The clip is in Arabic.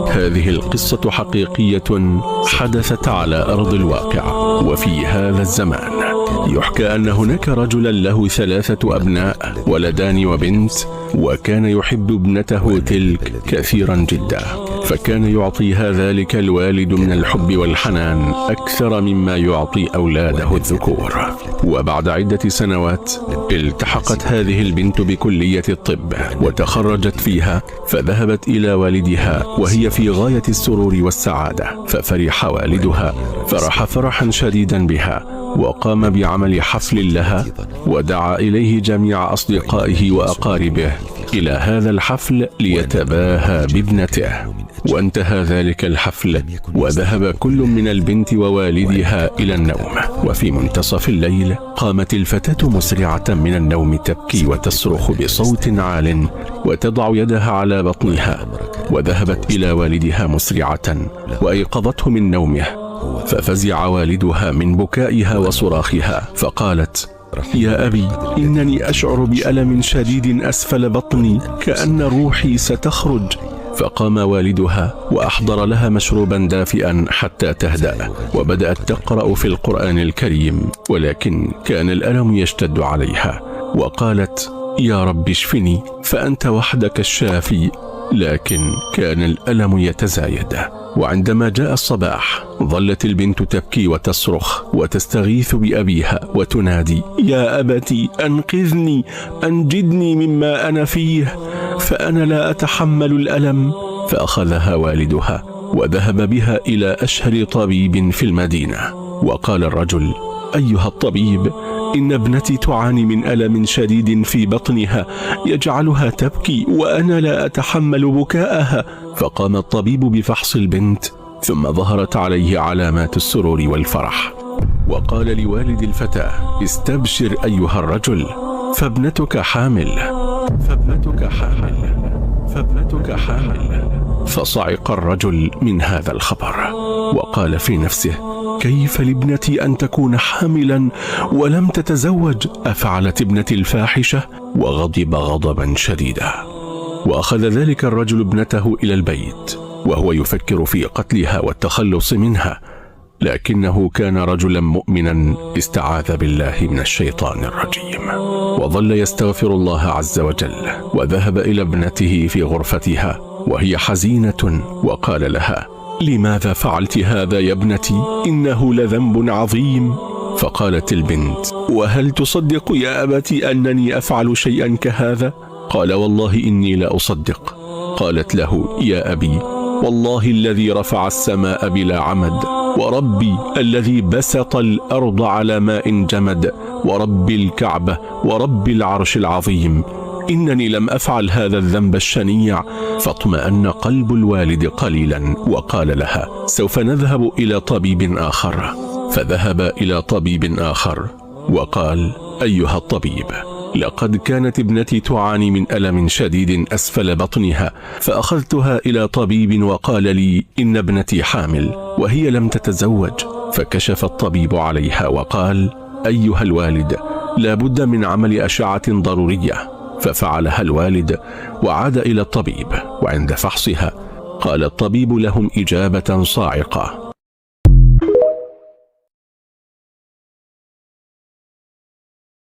هذه القصة حقيقية حدثت على أرض الواقع وفي هذا الزمان. يحكى أن هناك رجلا له 3 أبناء، ولدان وبنت، وكان يحب ابنته تلك كثيرا جدا، فكان يعطيها ذلك الوالد من الحب والحنان أكثر مما يعطي أولاده الذكور. وبعد عدة سنوات التحقت هذه البنت بكلية الطب وتخرجت فيها، فذهبت إلى والدها وهي في غاية السرور والسعادة، ففرح والدها فرحا شديدا بها، وقام بعمل حفل لها ودعا إليه جميع أصدقائه وأقاربه إلى هذا الحفل ليتباهى بابنته. وانتهى ذلك الحفل وذهب كل من البنت ووالدها إلى النوم، وفي منتصف الليل قامت الفتاة مسرعة من النوم تبكي وتصرخ بصوت عال وتضع يدها على بطنها، وذهبت إلى والدها مسرعة وأيقظته من نومه، ففزع والدها من بكائها وصراخها، فقالت: يا أبي، إنني أشعر بألم شديد أسفل بطني كأن روحي ستخرج. فقام والدها وأحضر لها مشروبا دافئا حتى تهدأ، وبدأت تقرأ في القرآن الكريم، ولكن كان الألم يشتد عليها، وقالت: يا رب اشفني فأنت وحدك الشافي. لكن كان الألم يتزايد. وعندما جاء الصباح ظلت البنت تبكي وتصرخ وتستغيث بأبيها وتنادي: يا أبتي أنقذني، أنجدني مما أنا فيه، فأنا لا أتحمل الألم. فأخذها والدها وذهب بها إلى أشهر طبيب في المدينة، وقال الرجل: أيها الطبيب، إن ابنتي تعاني من ألم شديد في بطنها يجعلها تبكي وأنا لا أتحمل بكاءها. فقام الطبيب بفحص البنت، ثم ظهرت عليه علامات السرور والفرح، وقال لوالد الفتاة: استبشر أيها الرجل، فابنتك حامل، فابنتك حامل، فابنتك حامل. فصعق الرجل من هذا الخبر وقال في نفسه: كيف لابنتي أن تكون حاملا ولم تتزوج؟ أفعلت ابنتي الفاحشة؟ وغضب غضبا شديدا. وأخذ ذلك الرجل ابنته إلى البيت وهو يفكر في قتلها والتخلص منها، لكنه كان رجلا مؤمنا استعاذ بالله من الشيطان الرجيم، وظل يستغفر الله عز وجل، وذهب إلى ابنته في غرفتها وهي حزينة وقال لها: لماذا فعلت هذا يا ابنتي؟ إنه لذنب عظيم. فقالت البنت: وهل تصدق يا أبتي أنني أفعل شيئا كهذا؟ قال: والله إني لا أصدق. قالت له: يا أبي، والله الذي رفع السماء بلا عمد، وربي الذي بسط الأرض على ماء جمد، ورب الكعبة، ورب العرش العظيم، إنني لم أفعل هذا الذنب الشنيع. فاطمأن قلب الوالد قليلا وقال لها: سوف نذهب إلى طبيب آخر. فذهب إلى طبيب آخر وقال: أيها الطبيب، لقد كانت ابنتي تعاني من ألم شديد أسفل بطنها، فأخذتها إلى طبيب وقال لي إن ابنتي حامل وهي لم تتزوج. فكشف الطبيب عليها وقال: أيها الوالد، لا بد من عمل أشعة ضرورية. ففعلها الوالد وعاد إلى الطبيب، وعند فحصها قال الطبيب لهم إجابة صاعقة: